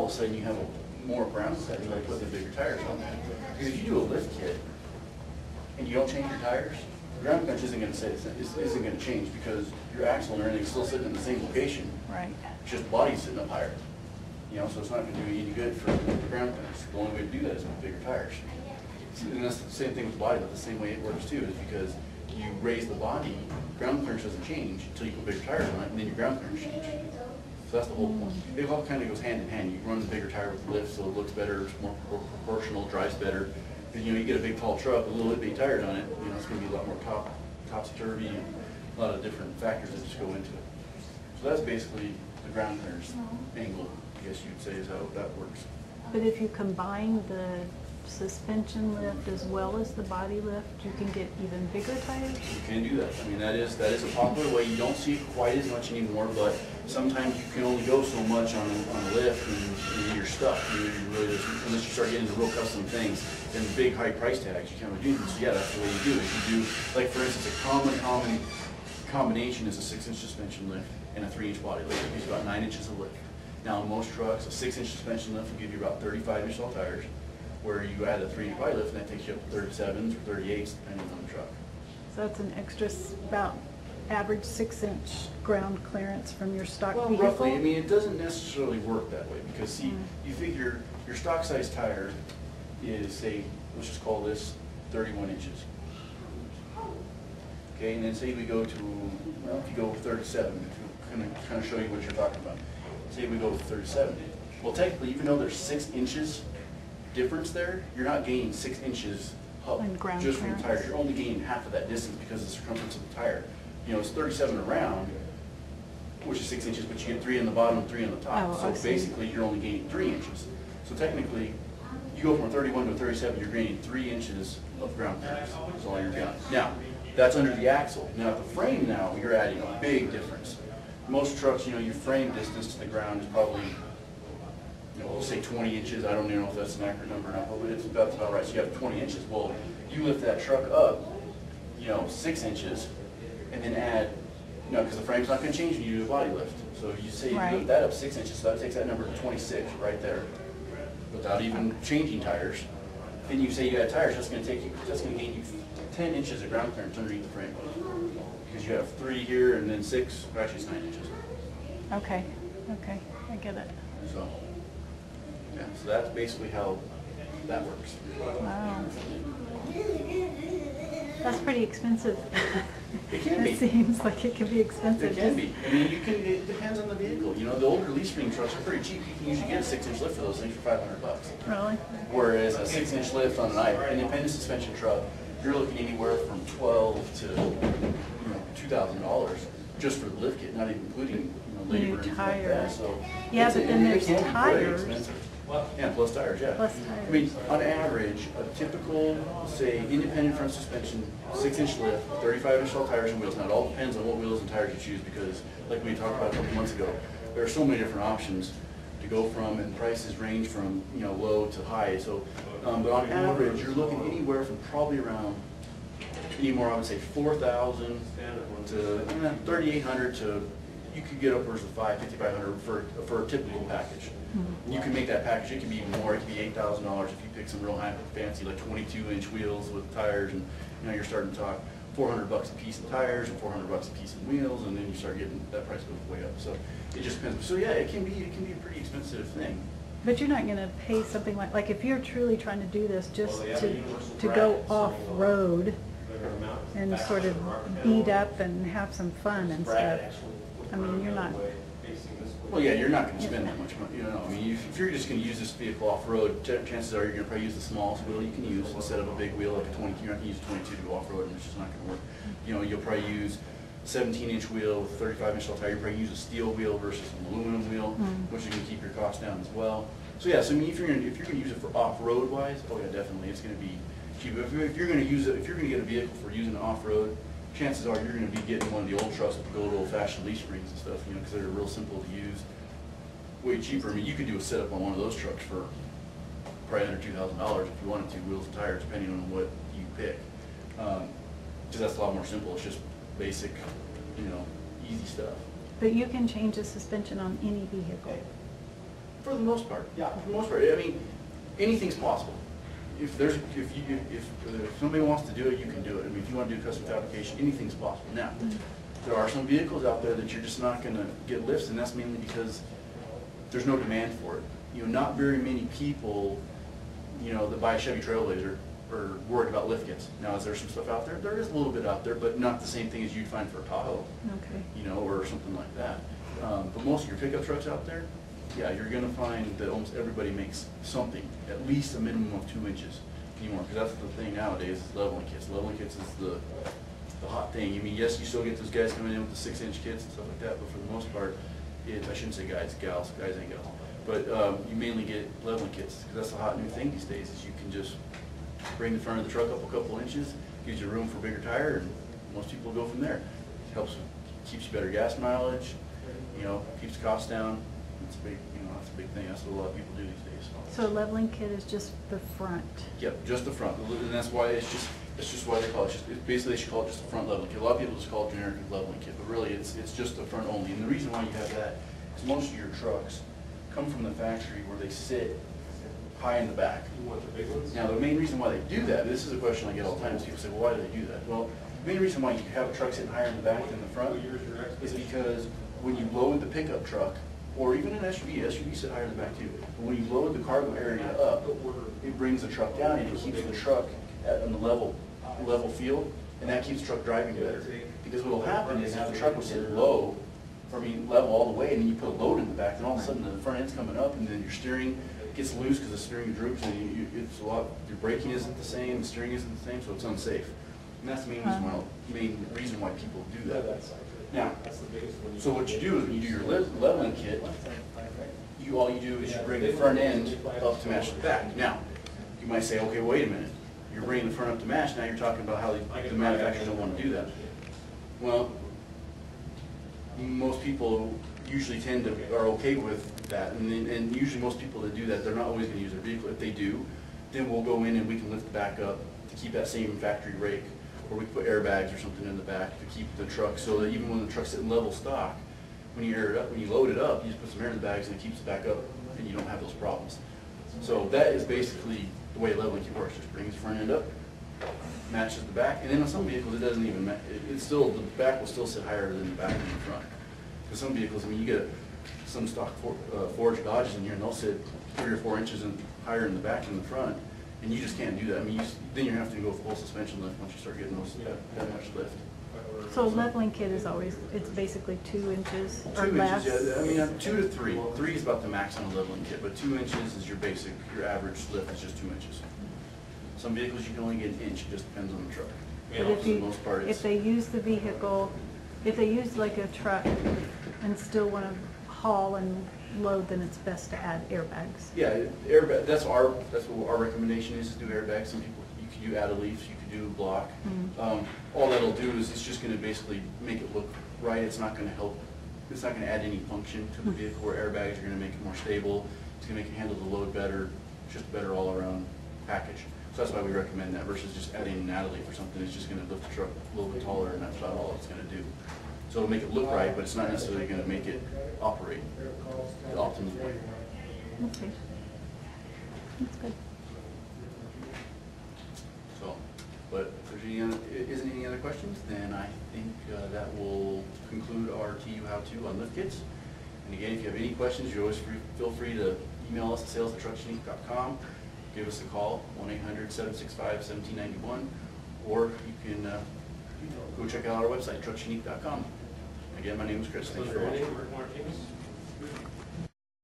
all of a sudden you have more ground clearance by putting the bigger tires on that. Because if you do a lift kit and you don't change your tires, the ground clearance isn't going to change because your axle and everything's still sitting in the same location. Right. It's just the body's sitting up higher. You know, so it's not going to do you any good for the ground clearance. The only way to do that is with bigger tires. And that's the same thing with the body, but the same way it works too is because you raise the body, ground clearance doesn't change until you put bigger tires on it, and then your ground clearance changes. So that's the whole point. It all kind of goes hand in hand. You run the bigger tire with the lift so it looks better, it's more proportional, drives better. And, you know, you get a big tall truck with little bitty tires on it, you know, it's going to be a lot more topsy-turvy and a lot of different factors that just go into it. So that's basically the ground clearance angle, I guess you'd say, is how that works. But if you combine the suspension lift as well as the body lift, you can get even bigger tires? You can do that. I mean, that is a popular way. You don't see it quite as much anymore, but sometimes you can only go so much on a lift and you're stuck. You really just, unless you start getting into real custom things and big high price tags, you can't really do them. So yeah, that's the way you do it. You do, like for instance, a common combination is a 6-inch suspension lift and a 3-inch body lift. It gives you about 9 inches of lift. Now in most trucks, a 6-inch suspension lift will give you about 35-inch tall tires, where you add a 3-inch body lift and that takes you up to 37s or 38s depending on the truck. So that's an extra about average 6-inch ground clearance from your stock Well, vehicle? roughly. I mean, it doesn't necessarily work that way because see, you figure your stock size tire is, say, let's just call this 31 inches. Okay, and then say we go to, well, if you go 37, to kind of show you what you're talking about. Say we go to 37. Well, technically, even though there's 6 inches difference there, you're not gaining 6 inches up just from the tires. You're only gaining half of that distance because of the circumference of the tire. You know, it's 37 around, which is 6 inches, but you get 3 on the bottom and 3 on the top. So basically, you're only gaining 3 inches. So technically, you go from a 31 to a 37, you're gaining 3 inches of ground clearance. That's all you're getting. Now, that's under the axle. Now, at the frame now, you're adding a big difference. Most trucks, you know, your frame distance to the ground is probably, you know, say 20 inches. I don't even know if that's an accurate number or not, but it's about right. So you have 20 inches. Well, you lift that truck up, you know, 6 inches, and then add, you know, because the frame's not going to change when you do a body lift. So you say you lift that up 6 inches, so that takes that number to 26 right there, without even changing tires. Then you say you add tires, that's going to gain you 10 inches of ground clearance underneath the frame. Because you have 3 here and then 6, actually it's 9 inches. Okay, okay, I get it. So, yeah, so that's basically how that works. Wow. That's pretty expensive. It can be. It seems like it can be expensive. It can be. I mean, it depends on the vehicle. You know, the older leaf spring trucks are pretty cheap. You can usually get a 6-inch lift for those things for $500. Really? Whereas a 6-inch lift on an independent suspension truck, you're looking anywhere from $12,000 to, you know, $2,000 just for the lift kit, not even including, you know, labor and things like that. So yeah, but then there's tires. Yeah, plus tires, yeah. Plus tires. I mean, on average, a typical, say, independent front suspension, 6-inch lift, 35-inch tall tires and wheels. Now, it all depends on what wheels and tires you choose because, like we talked about a couple months ago, there are so many different options to go from, and prices range from, you know, low to high. So, but on average, you're looking anywhere from probably around, anymore, I would say 4,000 to 3,800 to, you could get upwards of 5,500 for a typical package. You can make that package, it can be even more, it can be $8,000 if you pick some real high fancy, like 22-inch wheels with tires, and you know, you're starting to talk $400 a piece in tires and $400 a piece in wheels, and then you start getting, that price goes way up. So it just depends. So yeah, it can be a pretty expensive thing. But you're not going to pay something like if you're truly trying to do this just to go off-road and sort of beat up and have some fun and stuff. I mean, you're not. Well, yeah, you're not going to spend that much money. You know, I mean, if you're just going to use this vehicle off-road, chances are you're going to probably use the smallest wheel you can use instead of a big wheel like a 22. You're not going to use a 22 to go off-road, and it's just not going to work. You know, you'll probably use a 17-inch wheel with a 35-inch tall tire. You'll probably use a steel wheel versus an aluminum wheel, which is going to keep your costs down as well. So yeah, so I mean, if you're going to use it for off-road wise, oh yeah, definitely, it's going to be cheap. If you're going to use it, if you're going to get a vehicle for using off-road, chances are you're going to be getting one of the old trucks with the good old-fashioned leaf springs and stuff, you know, because they're real simple to use, way cheaper. I mean, you could do a setup on one of those trucks for probably under $2,000 if you wanted to, wheels and tires, depending on what you pick. Because that's a lot more simple. It's just basic, you know, easy stuff. But you can change the suspension on any vehicle. For the most part, yeah, for the most part. I mean, anything's possible. If somebody wants to do it, you can do it. I mean, if you want to do custom fabrication, anything's possible. Now, there are some vehicles out there that you're just not going to get lifts, and that's mainly because there's no demand for it. You know, not very many people, you know, that buy a Chevy Trailblazer are worried about lift kits. Now, is there some stuff out there? There is a little bit out there, but not the same thing as you'd find for a Tahoe, Okay. you know, or something like that. But most of your pickup trucks out there, yeah, you're going to find that almost everybody makes something, at least a minimum of 2 inches anymore, because that's the thing nowadays is leveling kits. Leveling kits is the hot thing. I mean, yes, you still get those guys coming in with the 6-inch kits and stuff like that, but for the most part, I shouldn't say guys, gals ain't got them. But you mainly get leveling kits, because that's the hot new thing these days, is you can just bring the front of the truck up a couple inches, gives you room for a bigger tire, and most people go from there. Helps, keeps you better gas mileage, you know, keeps costs down. It's a big, you know, that's a big thing. That's what a lot of people do these days. So a leveling kit is just the front? Yep, just the front, and that's why it's just why they call it. Basically, they should call it just the front leveling kit. A lot of people just call it generic leveling kit, but really, it's just the front only. And the reason why you have that is most of your trucks come from the factory where they sit high in the back. You want the big ones? Now, the main reason why they do that, this is a question I get all the time. People say, well, why do they do that? Well, the main reason why you have a truck sitting higher in the back than the front is because when you load the pickup truck, or even an SUV sit higher in the back too, but when you load the cargo area up, it brings the truck down and it keeps the truck on the level field, and that keeps the truck driving better. Because what will happen is if the truck was sit low, level all the way, and then you put a load in the back, then all of a sudden the front end's coming up, and then your steering gets loose because the steering droops, and it's a lot. Your braking isn't the same, the steering isn't the same, so it's unsafe. And that's the main reason why people do that. Now, so what you do is when you do your leveling kit, all you do is you bring the front end up to match the back. Now, you might say, okay, wait a minute. You're bringing the front up to match. Now you're talking about how the manufacturers don't want to do that. Well, most people usually are okay with that, and usually most people that do that, they're not always going to use their vehicle. If they do, then we'll go in and we can lift the back up to keep that same factory rake, or we can put airbags or something in the back to keep the truck so that even when the truck's in level stock, when you load it up, you just put some air in the bags and it keeps it back up, and you don't have those problems. So that is basically the way leveling kit works. Just brings the front end up, matches the back, and then on some vehicles it doesn't even match. The back will still sit higher than the back and the front. Because some vehicles, I mean, you get some stock Forge Dodges in here, and they'll sit 3 or 4 inches higher in the back than the front, and you just can't do that. I mean, then you have to go full suspension lift once you start getting that much lift. So leveling kit is always, it's basically 2 inches or 2 less? inches, yeah. I mean, 2 to 3. 3 is about the max on a leveling kit, but 2 inches is your average lift is just 2 inches. Some vehicles you can only get an inch, it just depends on the truck. But if they use the vehicle, if they use like a truck and still want to haul and load, then it's best to add airbags. Yeah, airbag. That's what our recommendation is to do airbags. Some people, you could do add-a leaf, you could do block. All that'll do is it's just going to basically make it look right. It's not going to help. It's not going to add any function to the vehicle. Where airbags are going to make it more stable. It's going to make it handle the load better. Just a better all-around package. So that's why we recommend that versus just adding an add-a leaf or something. It's just going to lift the truck a little bit taller, and that's about all it's going to do. So it'll make it look right, but it's not necessarily going to make it operate the optimum way. Okay. That's good. So, but if there isn't any other questions, then I think that will conclude our TU how-to on lift kits. And again, if you have any questions, you always feel free to email us at sales@truckshunique.com. Give us a call, 1-800-765-1791, or you can go check out our website, truckshunique.com. Again, my name is Chris. Thanks for watching.